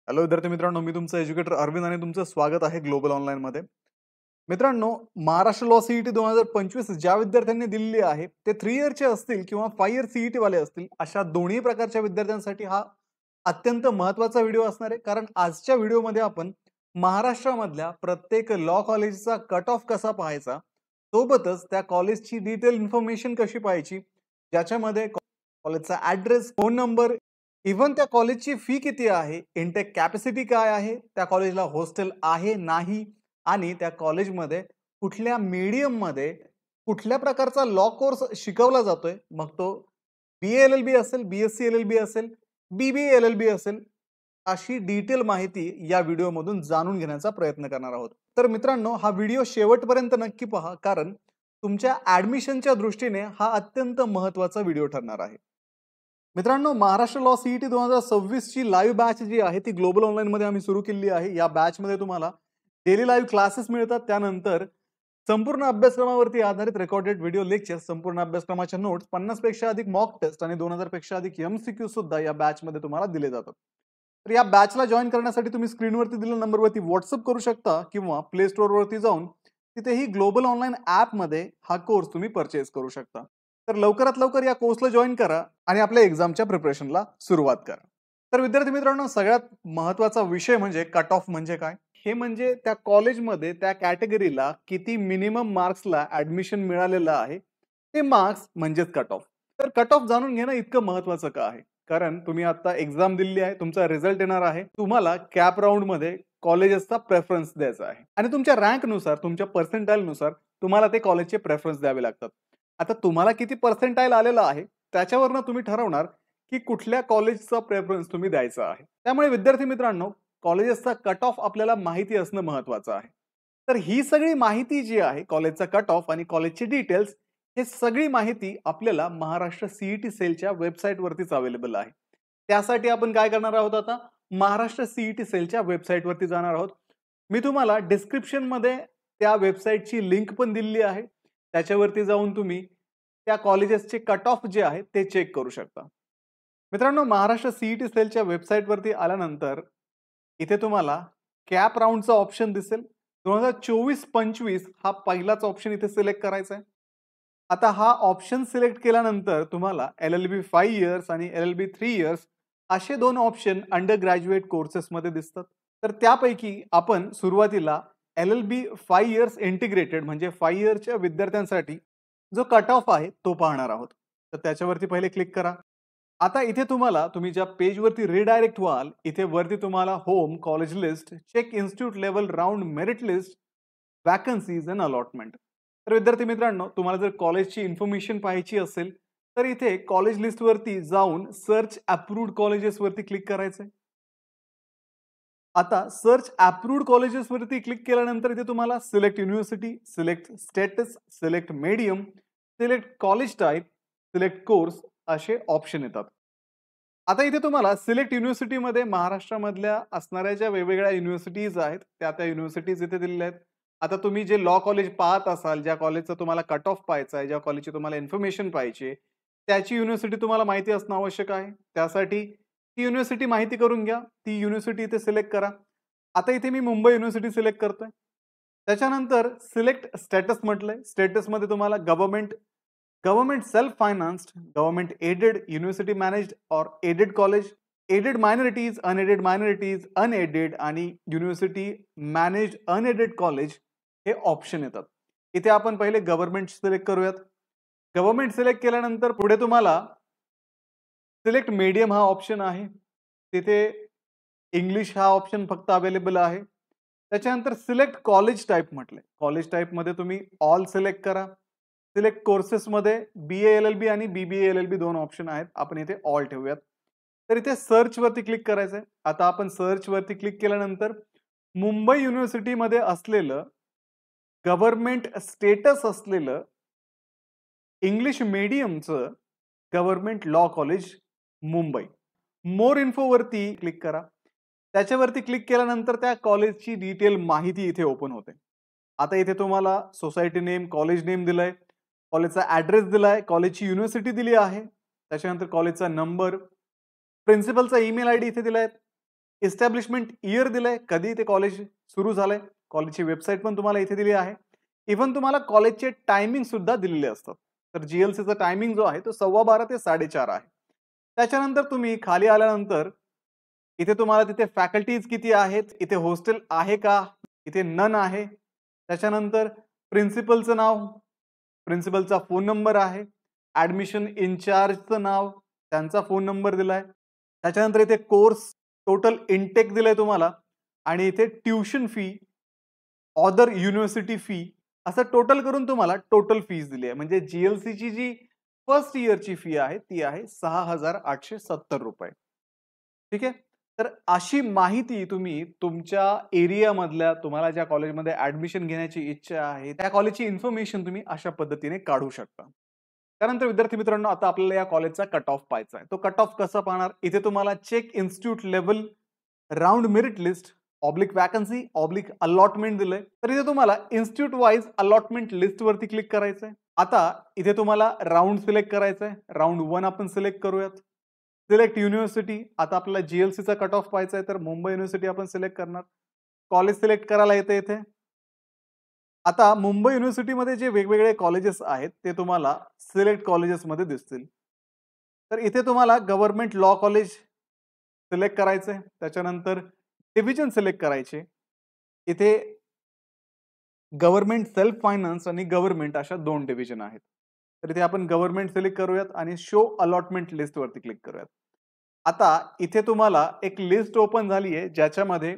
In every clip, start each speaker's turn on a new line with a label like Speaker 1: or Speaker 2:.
Speaker 1: Hello विद्यार्थी मित्रांनो, मी तुमचा एज्युकेटर अरविंद आणि तुमचं स्वागत आहे ग्लोबल ऑनलाईन मध्ये. मित्रांनो, महाराष्ट्र लॉ सीईटी 2025 ज्या विद्यार्थ्यांनी दिलेली आहे ते 3 इयरचे असतील किंवा 5 इयर सीईटी वाले असतील, अशा दोन्ही प्रकारच्या विद्यार्थ्यांसाठी हा अत्यंत महत्त्वाचा व्हिडिओ असणार आहे. कारण आजच्या व्हिडिओमध्ये आपण महाराष्ट्रामधल्या प्रत्येक लॉ कॉलेजचा कट ऑफ कसा पाहायचा, सोबतच त्या कॉलेजची डिटेल इन्फॉर्मेशन कशी पाहायची, ज्याच्यामध्ये कॉलेजचा ॲड्रेस, फोन नंबर, इव्हन त्या कॉलेजची फी किती आहे, इंटेक कॅपॅसिटी काय आहे, त्या कॉलेजला हॉस्टेल आहे नाही, आणि त्या कॉलेजमध्ये कुठल्या मीडियममध्ये कुठल्या प्रकारचा लॉ कोर्स शिकवला जातोय, मग तो BA-LLB असेल, BSc LLB असेल, BBA-LLB असेल, अशी डिटेल माहिती या व्हिडिओमधून जाणून घेण्याचा प्रयत्न करणार आहोत. तर मित्रांनो, हा व्हिडिओ शेवटपर्यंत नक्की पहा, कारण तुमच्या ऍडमिशनच्या दृष्टीने हा अत्यंत महत्त्वाचा व्हिडिओ ठरणार आहे. मित्रांनो, महाराष्ट्र लॉ सीईटी 2026 ची लाईव्ह बॅच जी आहे ती ग्लोबल ऑनलाईन मध्ये आम्ही सुरू केली आहे. या बॅच मध्ये तुम्हाला डेली लाईव्ह क्लासेस मिळतात, त्यानंतर संपूर्ण अभ्यासक्रमावरती आधारित रेकॉर्डेड व्हिडिओ लेक्चर्स, संपूर्ण अभ्यासक्रमाच्या नोट्स, 50 पेक्षा अधिक मॉक टेस्ट आणि 2000 पेक्षा अधिक MCQ सुद्धा या बॅच मध्ये तुम्हाला दिले जातात. तर या बॅचला जॉईन करण्यासाठी तुम्ही स्क्रीनवरती दिलेल्या नंबरवरती व्हॉट्सअप करू शकता किंवा प्ले स्टोअर वरती जाऊन तिथेही ग्लोबल ऑनलाईन ऍप मध्ये हा कोर्स तुम्ही परचेस करू शकता. तर लवकरात लवकर या कोर्सला जॉईन करा आणि आपल्या एक्झामच्या प्रिपरेशनला सुरुवात करा. तर विद्यार्थी मित्रांनो, सगळ्यात महत्त्वाचा विषय म्हणजे कट ऑफ म्हणजे काय. हे म्हणजे त्या कॉलेजमध्ये त्या कॅटेगरीला किती मिनिमम मार्क्सला ऍडमिशन मिळालेलं आहे, ते मार्क्स म्हणजेच कट ऑफ. तर कट ऑफ जाणून घेणं इतकं महत्त्वाचं का आहे, कारण तुम्ही आता एक्झाम दिली आहे, तुमचा रिझल्ट येणार आहे, तुम्हाला कॅप राऊंड मध्ये कॉलेजेसचा प्रेफरन्स द्यायचा आहे आणि तुमच्या रँकनुसार, तुमच्या पर्सेंटाईल नुसार तुम्हाला ते कॉलेजचे प्रेफरन्स द्यावे लागतात. आता तुम्हाला किती पर्सेंटाईल आलेला आहे त्याच्यावरनं तुम्ही ठरवणार की कुठल्या कॉलेजचा प्रेफरन्स तुम्ही द्यायचा आहे. त्यामुळे विद्यार्थी मित्रांनो, कॉलेजेसचा कट ऑफ आपल्याला माहिती असणं महत्त्वाचं आहे. तर ही सगळी माहिती जी आहे, कॉलेजचा कट ऑफ आणि कॉलेजचे डिटेल्स, हे सगळी माहिती आपल्याला महाराष्ट्र सीईटी सेलच्या वेबसाईटवरतीच अवेलेबल आहे. त्यासाठी आपण काय करणार आहोत, आता महाराष्ट्र सीईटी सेलच्या वेबसाईटवरती जाणार आहोत. मी तुम्हाला डिस्क्रिप्शन मध्ये त्या वेबसाईटची लिंक पण दिलेली आहे. त्याच्यावरती जाऊन तुम्ही त्या कॉलेजेसचे कट ऑफ जे आहे ते चेक करू शकता. मित्रांनो, महाराष्ट्र सीईटी सेलच्या वेबसाईटवरती आल्यानंतर इथे तुम्हाला कॅप राऊंडचा ऑप्शन दिसेल. 2024-25 हा पहिलाच ऑप्शन इथे सिलेक्ट करायचा आहे. आता हा ऑप्शन सिलेक्ट केल्यानंतर तुम्हाला LLB 5 इयर्स आणि LLB 3 इयर्स असे दोन ऑप्शन अंडर ग्रॅज्युएट कोर्सेस मध्ये दिसतात. तर त्यापैकी आपण सुरुवातीला LLB 5 इयर्स इंटिग्रेटेड म्हणजे 5 इयरच्या विद्यार्थ्यांसाठी जो कट ऑफ आहे तो पाहणार आहोत. तर त्याच्यावरती पहिले क्लिक करा. आता इथे तुम्ही ज्या पेजवरती रिडायरेक्ट व्हाल, इथे वरती तुम्हाला home, college list, check institute level round, merit list, vacancies and allotment. तर विद्यार्थी मित्रांनो, तुम्हाला जर कॉलेजची इन्फॉर्मेशन पाहायची असेल तर इथे कॉलेज लिस्ट वरती जाऊन सर्च अप्रूव्ड कॉलेजेस वरती क्लिक करायचंय. आता सर्च अप्रूव्ड कॉलेजेस वरती क्लिक केल्यानंतर इथे तुम्हाला select university, select status, select medium, select college type, select course असे ऑप्शन येतात. आता इथे तुम्हाला सिलेक्ट युनिव्हर्सिटीमध्ये महाराष्ट्रामधल्या असणाऱ्या ज्या वेगवेगळ्या युनिव्हर्सिटीज आहेत त्या युनिव्हर्सिटीज इथे दिलेल्या आहेत. आता तुम्ही जे लॉ कॉलेज पाहत असाल, ज्या कॉलेजचा तुम्हाला कट ऑफ पाहायचा आहे, ज्या कॉलेजची तुम्हाला इन्फॉर्मेशन पाहिजे, त्याची युनिव्हर्सिटी तुम्हाला माहिती असणं आवश्यक आहे. त्यासाठी ती युनिव्हर्सिटी माहिती करून घ्या. ती युनिव्हर्सिटी इथे सिलेक्ट करा. आता इथे मी मुंबई युनिव्हर्सिटी सिलेक्ट करतोय. त्याच्यानंतर सिलेक्ट स्टेटस म्हटलंय. स्टेटसमध्ये तुम्हाला government self financed, government aided, university managed और aided college, aided minorities, unaided आणि युनिव्हर्सिटी मॅनेज्ड अनएडेड कॉलेज हे ऑप्शन येतात. इथे आपण पहिले गव्हर्नमेंट सिलेक्ट करूयात. गव्हर्नमेंट सिलेक्ट केल्यानंतर पुढे तुम्हाला सिलेक्ट मीडियम हा ऑप्शन आहे. तिथे इंग्लिश हा ऑप्शन फक्त अवेलेबल आहे. त्याच्यानंतर सिलेक्ट कॉलेज टाइप म्हटलंय. कॉलेज टाइप मध्ये तुम्ही ऑल सिलेक्ट करा. सिलेक्ट कोर्सेस मध्ये BA-LLB आणि BBA-LLB दोन ऑप्शन आहेत. आपण इथे ऑल ठेवूयात. तर इथे सर्च वरती क्लिक करायचंय. आता आपण सर्च वरती क्लिक केल्यानंतर मुंबई युनिव्हर्सिटी मध्ये असलेलं गव्हर्नमेंट स्टेटस असलेलं इंग्लिश मीडियमचं government law college Mumbai, more info वरती क्लिक करा. त्याच्यावरती क्लिक केल्यानंतर त्या कॉलेजची डिटेल माहिती इथे ओपन होते. आता इथे तुम्हाला सोसायटी नेम, कॉलेज नेम दिलाय, कॉलेजचा ऍड्रेस दिलाय, कॉलेजची युनिव्हर्सिटी दिली आहे, त्याच्यानंतर कॉलेजचा नंबर, प्रिन्सिपलचा ईमेल ID इथे दिलाय, इस्टॅब्लिशमेंट इयर दिलंय, कधी ते कॉलेज सुरू झालंय, कॉलेजची वेबसाईट पण तुम्हाला इथे दिली आहे. इव्हन तुम्हाला कॉलेजचे टायमिंग सुद्धा दिलेले असतात. तर जीएलसीचा टायमिंग जो आहे तो 12:15 ते 4:30 आहे. त्याच्यानंतर तुम्ही खाली आल्यानंतर इथे तुम्हाला तिथे फॅकल्टीज किती आहेत, इथे हॉस्टेल आहे का, इथे नन आहे. त्याच्यानंतर प्रिन्सिपलचं नाव, प्रिन्सिपलचा फोन नंबर आहे, ऍडमिशन इन्चार्जचं नाव, त्यांचा फोन नंबर दिलाय. त्याच्यानंतर इथे कोर्स टोटल इनटेक दिलंय तुम्हाला आणि इथे tuition fee, other university fee असं टोटल करून तुम्हाला टोटल फीज दिली आहे. म्हणजे जीएलसीची जी फर्स्ट इयरची फी आहे ती आहे 6,870 रुपये. ठीक आहे. तर अशी माहिती तुम्ही तुमच्या एरियामधल्या तुम्हाला ज्या कॉलेजमध्ये ऍडमिशन घेण्याची इच्छा आहे त्या कॉलेजची इन्फॉर्मेशन तुम्ही अशा पद्धतीने काढू शकता. त्यानंतर विद्यार्थी मित्रांनो, आता आपल्याला या कॉलेजचा कट ऑफ पाहायचा आहे. तो कट ऑफ कसा पाहणार? इथे तुम्हाला check institute level, round merit list, oblique vacancy, oblique allotment दिलंय. तर इथे तुम्हाला इन्स्टिट्यूट वाईज अलॉटमेंट लिस्ट वरती क्लिक करायचंय. आता इथे तुम्हाला राउंड सिलेक्ट करायचा आहे. राउंड 1 आपण सिलेक्ट करूयात. सिलेक्ट युनिव्हर्सिटी, आता आपल्याला जीएलसीचा कट ऑफ पाहायचा आहे तर मुंबई युनिव्हर्सिटी आपण सिलेक्ट करणार. कॉलेज सिलेक्ट करायला येते इथे. आता मुंबई युनिव्हर्सिटीमध्ये जे वेगवेगळे कॉलेजेस आहेत ते तुम्हाला सिलेक्ट कॉलेजेसमध्ये दिसतील. तर इथे तुम्हाला गव्हर्नमेंट लॉ कॉलेज सिलेक्ट करायचंय. त्याच्यानंतर डिव्हिजन सिलेक्ट करायचे. इथे गव्हर्नमेंट सेल्फ फायनान्स आणि गव्हर्नमेंट अशा 2 डिव्हिजन आहेत. तर इथे आपण गव्हर्नमेंट सिलेक्ट करूयात आणि शो अलॉटमेंट लिस्ट वरती क्लिक करूयात. आता इथे तुम्हाला एक लिस्ट ओपन झाली आहे ज्याच्यामध्ये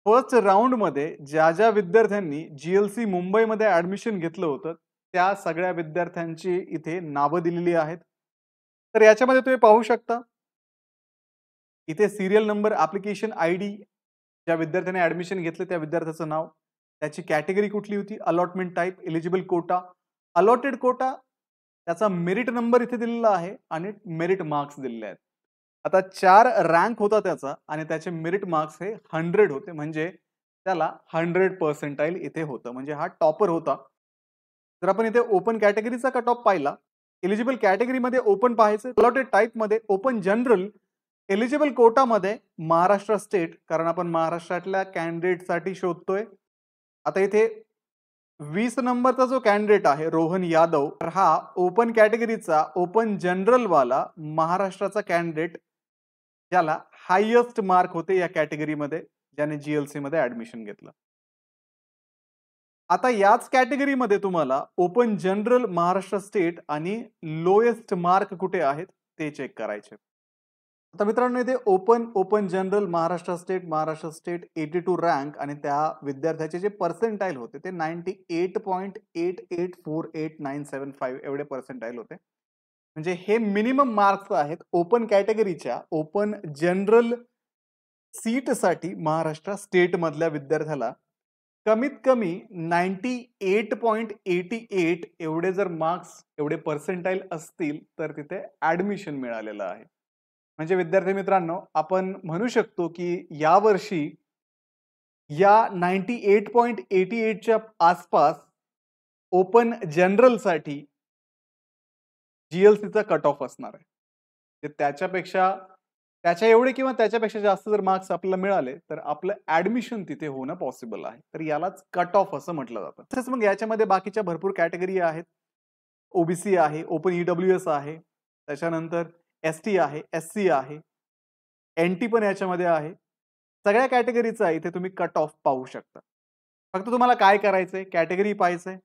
Speaker 1: फर्स्ट राऊंड मध्ये ज्या ज्या विद्यार्थ्यांनी जीएलसी मुंबईमध्ये ऍडमिशन घेतलं होतं त्या सगळ्या विद्यार्थ्यांची इथे नावं दिलेली आहेत. तर याच्यामध्ये तुम्ही पाहू शकता इथे सिरियल नंबर, ऍप्लिकेशन आयडी, ज्या विद्यार्थ्याने ऍडमिशन घेतलं त्या विद्यार्थ्याचं नाव, त्याची कॅटेगरी कुठली होती, allotment type, eligible quota, allotted quota, त्याचा मेरिट नंबर इथे दिलेला आहे आणि मेरिट मार्क्स दिलेले आहेत. आता 4 रँक होता त्याचा आणि त्याचे मेरिट मार्क्स हे 100 होते. म्हणजे त्याला 100% इथे होतं. म्हणजे हा टॉपर होता. जर आपण इथे ओपन कॅटेगरीचा कट ऑफ पाहिला, एलिजिबल कॅटेगरीमध्ये ओपन पाहायचं, अलॉटेड टाइपमध्ये ओपन जनरल, एलिजिबल कोटामध्ये महाराष्ट्र स्टेट, कारण आपण महाराष्ट्रातल्या कॅन्डिडेटसाठी शोधतोय. आता इथे 20 नंबरचा जो कॅन्डिडेट आहे रोहन यादव, तर हा ओपन कॅटेगरीचा ओपन जनरल वाला महाराष्ट्राचा कॅन्डिडेट ज्याला हायेस्ट मार्क होते या कॅटेगरीमध्ये, ज्याने जीएलसी मध्ये ऍडमिशन घेतलं. आता याच कॅटेगरीमध्ये तुम्हाला ओपन जनरल महाराष्ट्र स्टेट आणि लोएस्ट मार्क कुठे आहेत ते चेक करायचे. आता मित्रांनो इथे open general Maharashtra state 82 rank आणि त्या विद्यार्थ्याचे जे पर्सेंटाईल होते ते 98.884897 एवढे पर्सेंटाईल होते. म्हणजे हे मिनिमम मार्क्स आहेत ओपन कॅटेगरीच्या ओपन जनरल सीट साठी महाराष्ट्र स्टेट मधल्या विद्यार्थ्याला कमीत कमी 98.88 एवढे जर मार्क्स, एवढे पर्सेंटाईल असतील तर तिथे ऍडमिशन मिळालेलं आहे. म्हणजे विद्यार्थी मित्रांनो, आपण म्हणू शकतो की या वर्षी या 98.88 च्या आसपास ओपन जनरल साठी जीएलसीचा कट ऑफ असणार आहे. त्याच्या एवढे किंवा त्याच्यापेक्षा जास्त जर मार्क्स आपल्याला मिळाले तर आपलं ऍडमिशन तिथे होणं पॉसिबल आहे. तर यालाच कट ऑफ असं म्हटलं जातं. तसंच मग याच्यामध्ये बाकीच्या भरपूर कॅटेगरी आहेत. ओबीसी आहे, ओपन ईडब्ल्यूएस आहे, त्याच्यानंतर एसटी आहे, एससी आहे, एनटी पण याच्यामध्ये आहे. सगळ्या कॅटेगरीचा इथे तुम्ही कट ऑफ पाहू शकता. फक्त तुम्हाला काय करायचंय, कॅटेगरी पाहायचंय.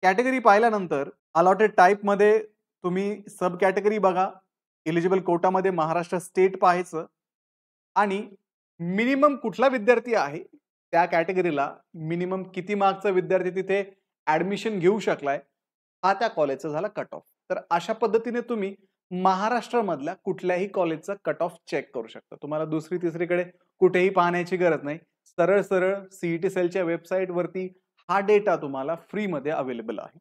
Speaker 1: कॅटेगरी पाहिल्यानंतर अलॉटेड टाइप मध्ये तुम्ही सब कॅटेगरी बघा. एलिजिबल कोटामध्ये महाराष्ट्र स्टेट पाहायचं आणि मिनिमम कुठला विद्यार्थी आहे त्या कॅटेगरीला मिनिमम किती मार्क्सचा विद्यार्थी तिथे ऍडमिशन घेऊ शकलाय हा त्या कॉलेजचा झाला कट ऑफ. तर अशा पद्धतीने तुम्ही महाराष्ट्रामधल्या कुठल्याही कॉलेजचा कट ऑफ चेक करू शकता. तुम्हाला दुसरी तिसरीकडे कुठेही पाहण्याची गरज नाही. सरळ सरळ सीईटी सेलच्या वेबसाईट वरती हा डेटा तुम्हाला फ्री मध्ये अवेलेबल आहे.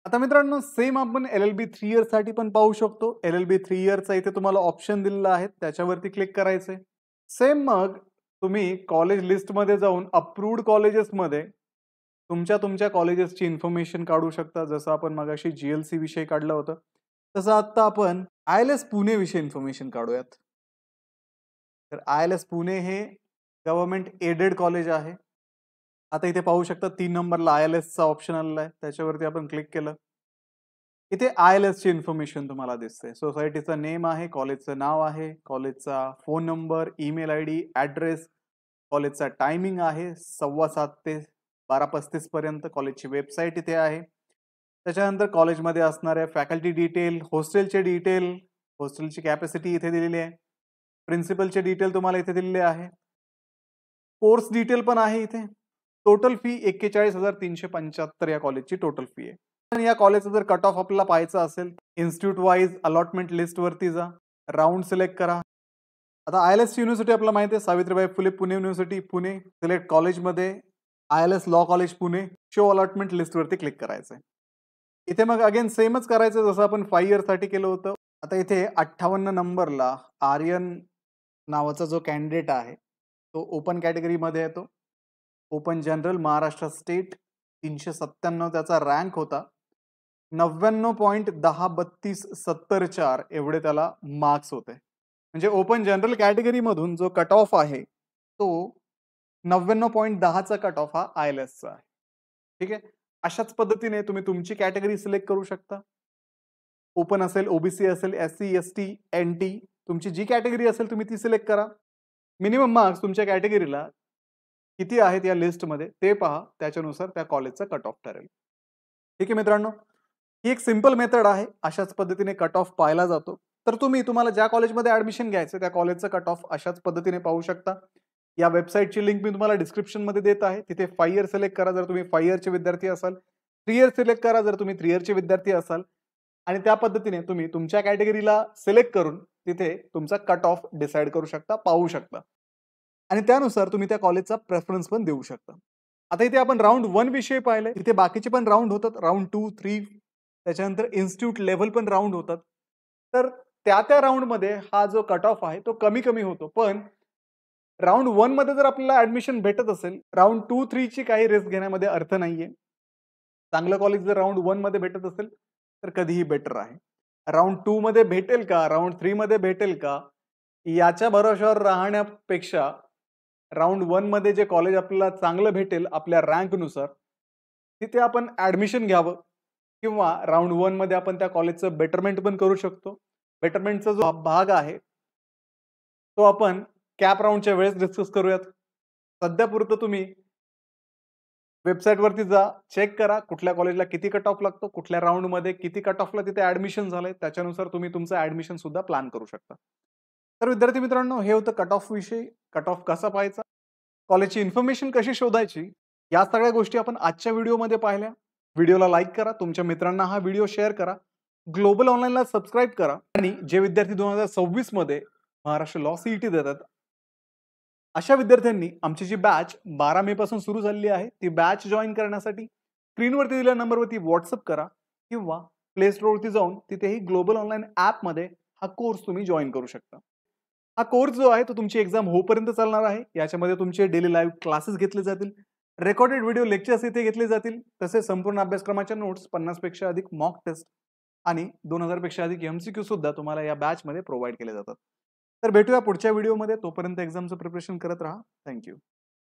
Speaker 1: आता मित्रांनो सेम आपण LLB 3 इयर साठी पण पाहू शकतो. LLB 3 इयरचा इथे तुम्हाला ऑप्शन दिलेला आहे, त्याच्यावरती क्लिक करायचंय. सेम मग तुम्ही कॉलेज लिस्ट मध्ये जाऊन अप्रूव्ड कॉलेजेस मध्ये तुमच्या कॉलेजेसची इन्फॉर्मेशन काढू शकता. जसं आपण मगाशी जीएलसी विषयी काढलं होतं तसं आता आपण ILS पुणे विषयी इन्फॉर्मेशन काढूयात. तर ILS पुणे हे गव्हर्नमेंट एडेड कॉलेज आहे. आता इथे पाहू शकता 3 नंबरला ILS चा ऑप्शन आलेला आहे. त्याच्यावरती आपण क्लिक केलं. इथे ILS ची इन्फॉर्मेशन तुम्हाला दिसते. सोसायटीचं नेम आहे, कॉलेजचं नाव आहे, कॉलेजचा phone number, email ID, address, कॉलेजचा टायमिंग आहे 7:15 ते 12:35 पर्यंत. कॉलेजची वेबसाईट इथे आहे. त्याच्यानंतर कॉलेजमध्ये असणाऱ्या फॅकल्टी डिटेल, हॉस्टेलचे डिटेल, हॉस्टेलची कॅपॅसिटी इथे दिलेली आहे. प्रिन्सिपलचे डिटेल तुम्हाला इथे दिलेले आहे. कोर्स डिटेल पण आहे इथे. टोटल फी 41,375 या कॉलेजची टोटल फी आहे. आणि या कॉलेजचा जर कट ऑफ आपल्याला पाहायचा असेल, इन्स्टिट्यूट वाईज अलॉटमेंट लिस्ट वरती जा, राउंड सिलेक्ट करा. आता ILS युनिव्हर्सिटी आपल्याला माहिती आहे, सावित्रीबाई फुले पुणे युनिव्हर्सिटी पुणे. सिलेक्ट कॉलेजमध्ये ILS law college Pune. Show allotment list वरती क्लिक करायचं आहे. इथे मग अगेन सेमच करायचं जसं आपण 5 इयर साठी केलं होतं. आता इथे 58 नंबरला आर्यन नावाचा जो कॅन्डिडेट आहे तो ओपन कॅटेगरीमध्ये येतो. ओपन जनरल महाराष्ट्र स्टेट 397 त्याचा रँक होता. 99.103274 एवढे त्याला मार्क्स होते. म्हणजे ओपन जनरल कॅटेगरीमधून जो कट ऑफ आहे तो 99.10चा कट ऑफ हा ILSचा आहे. ठीक आहे. अशाच पद्धतीने तुम्ही तुमची कॅटेगरी सिलेक्ट करू शकता. ओपन असेल, ओबीसी असेल, SC, ST, NT, तुमची जी कॅटेगरी असेल तुम्ही ती सिलेक्ट करा. मिनिमम मार्क्स तुमच्या कॅटेगरीला किती आहेत या लिस्टमध्ये ते पहा. त्याच्यानुसार त्या कॉलेजचा कट ऑफ ठरेल. ठीक आहे मित्रांनो, ही एक सिंपल मेथड आहे. अशाच पद्धतीने कट ऑफ पाहिला जातो. तर तुम्हाला ज्या कॉलेजमध्ये ऍडमिशन घ्यायचं त्या कॉलेजचा कट ऑफ अशाच पद्धतीने पाहू शकता. या वेबसाईटची लिंक मी तुम्हाला डिस्क्रिप्शनमध्ये देत आहे. तिथे 5 इयर सिलेक्ट करा जर तुम्ही 5 इयरचे विद्यार्थी असाल. 3 इयर सिलेक्ट करा जर तुम्ही 3 इयरचे विद्यार्थी असाल. आणि त्या पद्धतीने तुम्ही तुमच्या कॅटेगरीला सिलेक्ट करून तिथे तुमचा कट ऑफ डिसाईड करू शकता, पाहू शकता. आणि त्यानुसार तुम्ही त्या कॉलेजचा प्रेफरन्स पण देऊ शकता. आता इथे आपण राउंड 1 विषयी पाहिले. इथे बाकीचे पण राउंड होतात. राउंड 2, 3 त्याच्यानंतर इन्स्टिट्यूट लेव्हल पण राउंड होतात. तर त्या राउंडमध्ये हा जो कट ऑफ आहे तो कमी होतो. पण राउंड 1 मध्ये जर आपल्याला ऍडमिशन भेटत असेल, राउंड 2, 3 ची काही रिस्क घेण्यामध्ये अर्थ नाहीये. चांगलं कॉलेज जर राउंड 1 मध्ये भेटत असेल तर कधीही बेटर आहे. राउंड 2 मध्ये भेटेल का, राउंड 3 मध्ये भेटेल का, याच्या भरोशावर राहण्यापेक्षा राउंड 1 मध्ये जे कॉलेज आपल्याला चांगलं भेटेल आपल्या रँकनुसार तिथे आपण ऍडमिशन घ्यावं. किंवा राउंड 1 मध्ये आपण त्या कॉलेजचं बेटरमेंट पण करू शकतो. बेटरमेंटचा जो भाग आहे तो आपण कॅप राउंडच्या वेळेस डिस्कस करूयात. सध्यापुरतं तुम्ही वेबसाईट वरती जा, चेक करा कुठल्या कॉलेजला किती कट ऑफ लागतो, कुठल्या राउंड मध्ये किती कट ऑफला तिथे ऍडमिशन झालंय, त्याच्यानुसार तुम्ही तुमचं ऍडमिशन सुद्धा प्लॅन करू शकता. तर विद्यार्थी मित्रांनो, हे होतं कट ऑफ विषयी. कट ऑफ कसा पाहायचा, कॉलेजची इन्फॉर्मेशन कशी शोधायची, या सगळ्या गोष्टी आपण आजच्या व्हिडिओमध्ये पाहिल्या. व्हिडिओला लाईक करा, तुमच्या मित्रांना हा व्हिडिओ शेअर करा, ग्लोबल ऑनलाईनला सबस्क्राईब करा. आणि जे विद्यार्थी 2026 मध्ये महाराष्ट्र लॉ सीईटी देतात अशा विद्यार्थ्यांनी आमची जी बॅच 12 मे पासून सुरू झालेली आहे ती बॅच जॉईन करण्यासाठी स्क्रीनवरती दिलेल्या नंबरवरती व्हॉट्सअप करा किंवा प्ले स्टोअरवरती जाऊन तिथेही ग्लोबल ऑनलाईन ॲपमध्ये हा कोर्स तुम्ही जॉईन करू शकता. हा कोर्स जो आहे तो तुमची एक्झाम होईपर्यंत चालणार आहे. याच्यामध्ये तुमचे डेली लाईव्ह क्लासेस घेतले जातील, रेकॉर्डेड व्हिडिओ लेक्चर्स इथे घेतले जातील, तसेच संपूर्ण अभ्यासक्रमाच्या नोट्स, 50 पेक्षा अधिक मॉक टेस्ट आणि 2000 पेक्षा अधिक MCQ सुद्धा तुम्हाला या बॅचमध्ये प्रोव्हाइड केले जातात. तर भेटूया पुढच्या व्हिडिओमध्ये. तोपर्यंत एक्झामचं प्रिपरेशन करत राहा. थँक्यू.